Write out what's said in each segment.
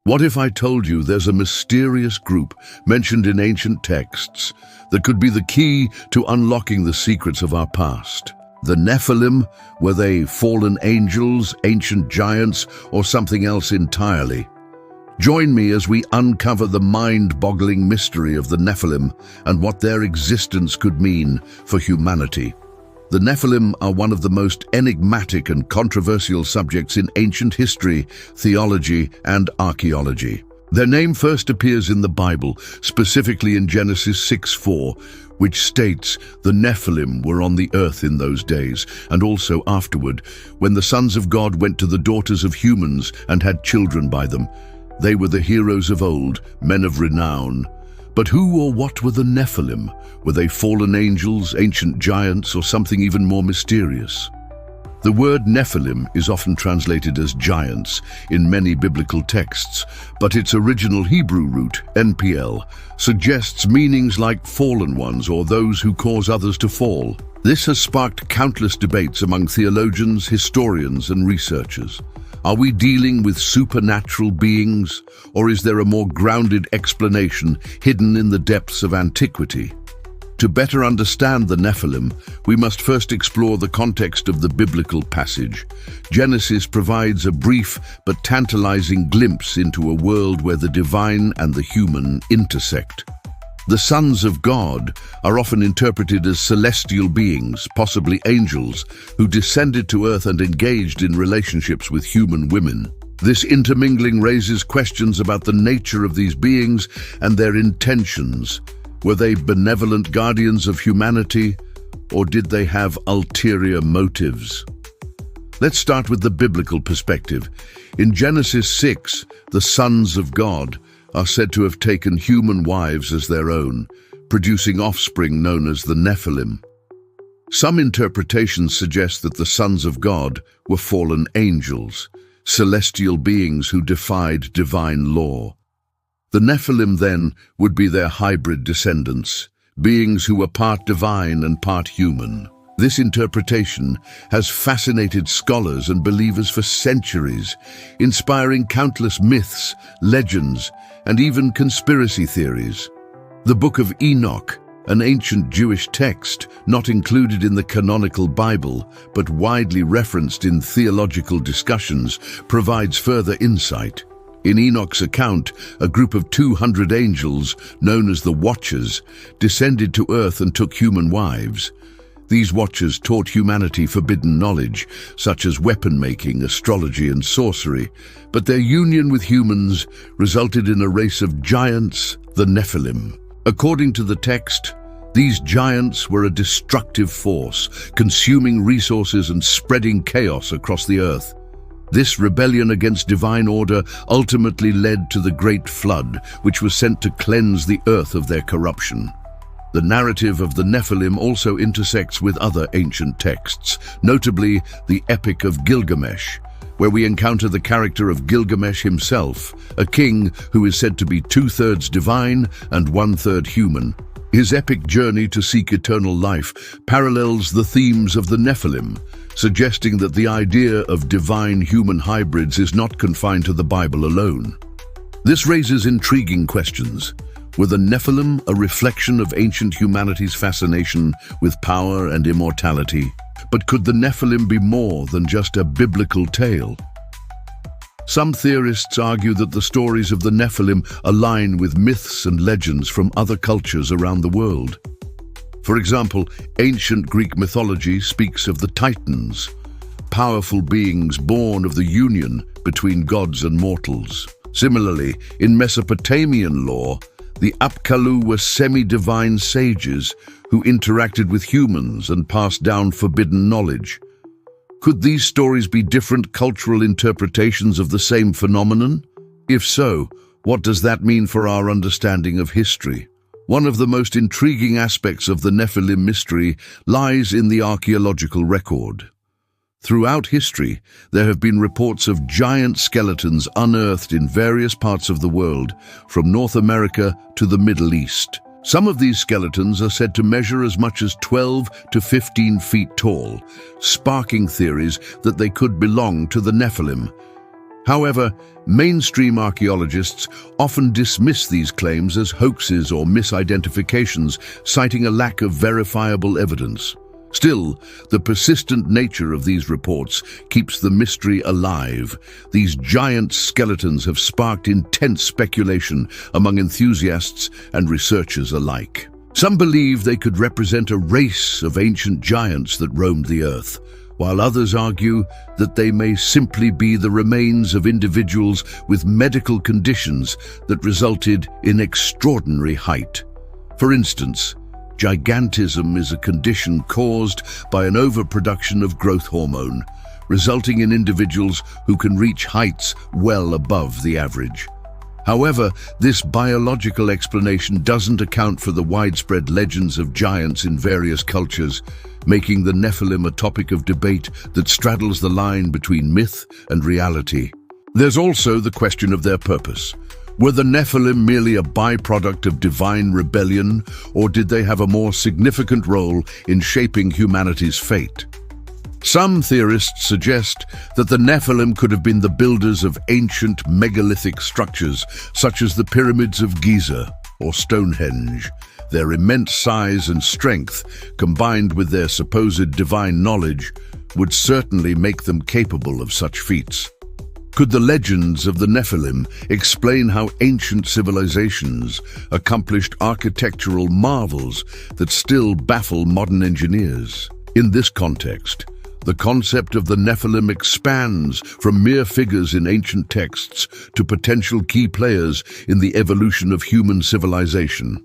What if I told you there's a mysterious group mentioned in ancient texts that could be the key to unlocking the secrets of our past? The Nephilim, were they fallen angels, ancient giants, or something else entirely? Join me as we uncover the mind-boggling mystery of the Nephilim and what their existence could mean for humanity. The Nephilim are one of the most enigmatic and controversial subjects in ancient history, theology, and archaeology. Their name first appears in the Bible, specifically in Genesis 6:4, which states, "The Nephilim were on the earth in those days, and also afterward, when the sons of God went to the daughters of humans and had children by them. They were the heroes of old, men of renown." But who or what were the Nephilim? Were they fallen angels, ancient giants, or something even more mysterious? The word Nephilim is often translated as giants in many biblical texts, but its original Hebrew root, NPL, suggests meanings like fallen ones or those who cause others to fall. This has sparked countless debates among theologians, historians, and researchers. Are we dealing with supernatural beings, or is there a more grounded explanation hidden in the depths of antiquity? To better understand the Nephilim, we must first explore the context of the biblical passage. Genesis provides a brief but tantalizing glimpse into a world where the divine and the human intersect. The sons of God are often interpreted as celestial beings, possibly angels, who descended to earth and engaged in relationships with human women. This intermingling raises questions about the nature of these beings and their intentions. Were they benevolent guardians of humanity, or did they have ulterior motives? Let's start with the biblical perspective. In Genesis 6, the sons of God are said to have taken human wives as their own, producing offspring known as the Nephilim. Some interpretations suggest that the sons of God were fallen angels, celestial beings who defied divine law. The Nephilim, then, would be their hybrid descendants, beings who were part divine and part human. This interpretation has fascinated scholars and believers for centuries, inspiring countless myths, legends, and even conspiracy theories. The Book of Enoch, an ancient Jewish text not included in the canonical Bible but widely referenced in theological discussions, provides further insight. In Enoch's account, a group of 200 angels, known as the Watchers, descended to earth and took human wives. These Watchers taught humanity forbidden knowledge, such as weapon-making, astrology, and sorcery, but their union with humans resulted in a race of giants, the Nephilim. According to the text, these giants were a destructive force, consuming resources and spreading chaos across the earth. This rebellion against divine order ultimately led to the Great Flood, which was sent to cleanse the earth of their corruption. The narrative of the Nephilim also intersects with other ancient texts, notably the Epic of Gilgamesh, where we encounter the character of Gilgamesh himself, a king who is said to be 2/3 divine and 1/3 human. His epic journey to seek eternal life parallels the themes of the Nephilim, suggesting that the idea of divine-human hybrids is not confined to the Bible alone. This raises intriguing questions. Were the Nephilim a reflection of ancient humanity's fascination with power and immortality? But could the Nephilim be more than just a biblical tale? Some theorists argue that the stories of the Nephilim align with myths and legends from other cultures around the world. For example, ancient Greek mythology speaks of the Titans, powerful beings born of the union between gods and mortals. Similarly, in Mesopotamian lore, the Apkallu were semi-divine sages who interacted with humans and passed down forbidden knowledge. Could these stories be different cultural interpretations of the same phenomenon? If so, what does that mean for our understanding of history? One of the most intriguing aspects of the Nephilim mystery lies in the archaeological record. Throughout history, there have been reports of giant skeletons unearthed in various parts of the world, from North America to the Middle East. Some of these skeletons are said to measure as much as 12 to 15 feet tall, sparking theories that they could belong to the Nephilim. However, mainstream archaeologists often dismiss these claims as hoaxes or misidentifications, citing a lack of verifiable evidence. Still, the persistent nature of these reports keeps the mystery alive. These giant skeletons have sparked intense speculation among enthusiasts and researchers alike. Some believe they could represent a race of ancient giants that roamed the earth, while others argue that they may simply be the remains of individuals with medical conditions that resulted in extraordinary height. For instance, gigantism is a condition caused by an overproduction of growth hormone, resulting in individuals who can reach heights well above the average. However, this biological explanation doesn't account for the widespread legends of giants in various cultures, making the Nephilim a topic of debate that straddles the line between myth and reality. There's also the question of their purpose. Were the Nephilim merely a byproduct of divine rebellion, or did they have a more significant role in shaping humanity's fate? Some theorists suggest that the Nephilim could have been the builders of ancient megalithic structures, such as the pyramids of Giza or Stonehenge. Their immense size and strength, combined with their supposed divine knowledge, would certainly make them capable of such feats. Could the legends of the Nephilim explain how ancient civilizations accomplished architectural marvels that still baffle modern engineers? In this context, the concept of the Nephilim expands from mere figures in ancient texts to potential key players in the evolution of human civilization.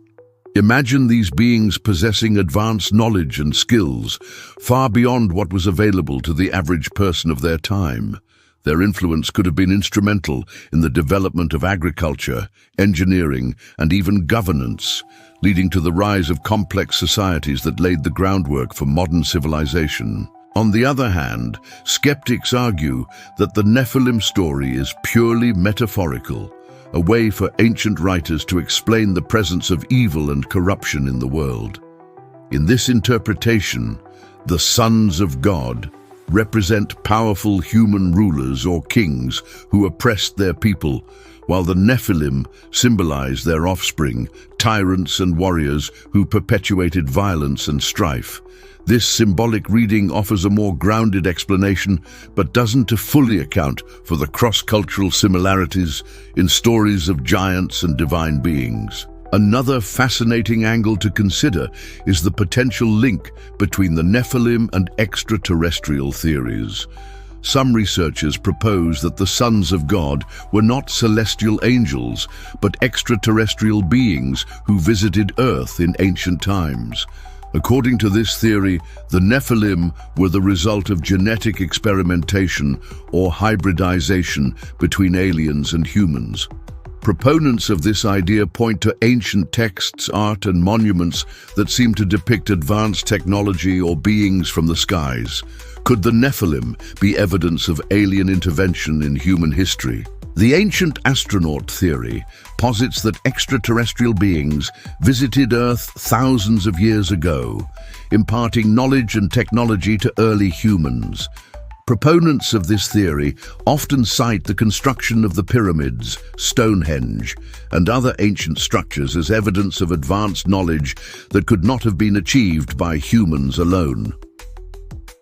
Imagine these beings possessing advanced knowledge and skills far beyond what was available to the average person of their time. Their influence could have been instrumental in the development of agriculture, engineering, and even governance, leading to the rise of complex societies that laid the groundwork for modern civilization. On the other hand, skeptics argue that the Nephilim story is purely metaphorical, a way for ancient writers to explain the presence of evil and corruption in the world. In this interpretation, the sons of God represent powerful human rulers or kings who oppressed their people, while the Nephilim symbolize their offspring, tyrants and warriors who perpetuated violence and strife. This symbolic reading offers a more grounded explanation, but doesn't fully account for the cross-cultural similarities in stories of giants and divine beings. Another fascinating angle to consider is the potential link between the Nephilim and extraterrestrial theories. Some researchers propose that the sons of God were not celestial angels, but extraterrestrial beings who visited Earth in ancient times. According to this theory, the Nephilim were the result of genetic experimentation or hybridization between aliens and humans. Proponents of this idea point to ancient texts, art, and monuments that seem to depict advanced technology or beings from the skies. Could the Nephilim be evidence of alien intervention in human history? The ancient astronaut theory posits that extraterrestrial beings visited Earth thousands of years ago, imparting knowledge and technology to early humans. Proponents of this theory often cite the construction of the pyramids, Stonehenge, and other ancient structures as evidence of advanced knowledge that could not have been achieved by humans alone.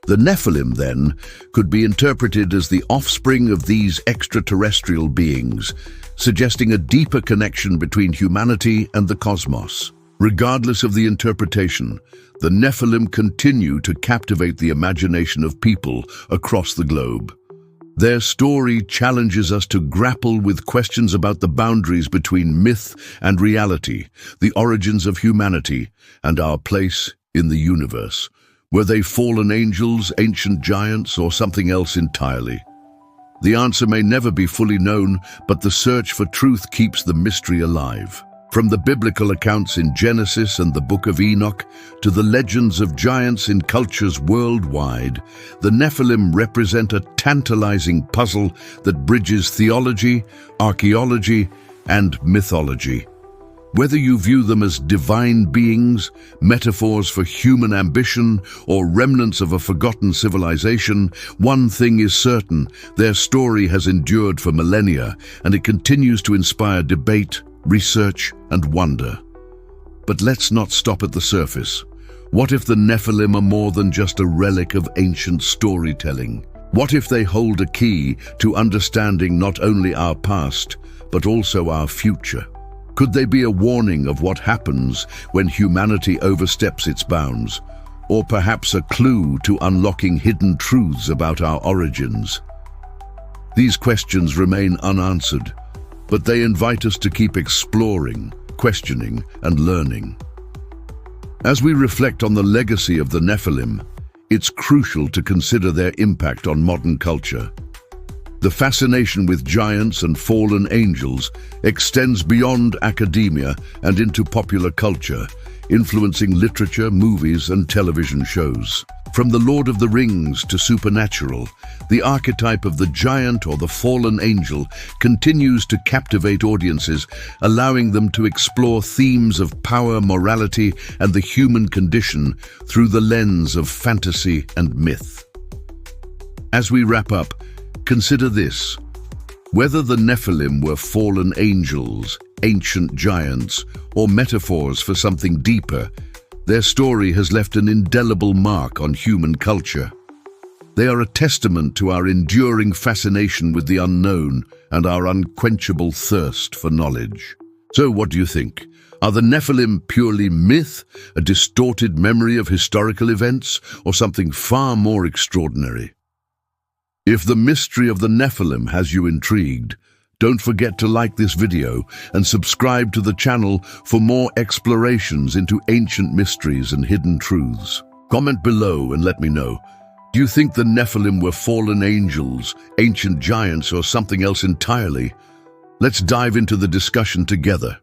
The Nephilim, then, could be interpreted as the offspring of these extraterrestrial beings, suggesting a deeper connection between humanity and the cosmos. Regardless of the interpretation, the Nephilim continue to captivate the imagination of people across the globe. Their story challenges us to grapple with questions about the boundaries between myth and reality, the origins of humanity, and our place in the universe. Were they fallen angels, ancient giants, or something else entirely? The answer may never be fully known, but the search for truth keeps the mystery alive. From the biblical accounts in Genesis and the Book of Enoch to the legends of giants in cultures worldwide, the Nephilim represent a tantalizing puzzle that bridges theology, archaeology, and mythology. Whether you view them as divine beings, metaphors for human ambition, or remnants of a forgotten civilization, one thing is certain: their story has endured for millennia, and it continues to inspire debate, research, and wonder. But let's not stop at the surface. What if the Nephilim are more than just a relic of ancient storytelling? What if they hold a key to understanding not only our past, but also our future? Could they be a warning of what happens when humanity oversteps its bounds? Or perhaps a clue to unlocking hidden truths about our origins? These questions remain unanswered, but they invite us to keep exploring, questioning, and learning. As we reflect on the legacy of the Nephilim, it's crucial to consider their impact on modern culture. The fascination with giants and fallen angels extends beyond academia and into popular culture, influencing literature, movies, and television shows. From The Lord of the Rings to Supernatural, the archetype of the giant or the fallen angel continues to captivate audiences, allowing them to explore themes of power, morality, and the human condition through the lens of fantasy and myth. As we wrap up, consider this: whether the Nephilim were fallen angels, ancient giants, or metaphors for something deeper, their story has left an indelible mark on human culture. They are a testament to our enduring fascination with the unknown and our unquenchable thirst for knowledge. So what do you think? Are the Nephilim purely myth, a distorted memory of historical events, or something far more extraordinary? If the mystery of the Nephilim has you intrigued, don't forget to like this video and subscribe to the channel for more explorations into ancient mysteries and hidden truths. Comment below and let me know. Do you think the Nephilim were fallen angels, ancient giants, or something else entirely? Let's dive into the discussion together.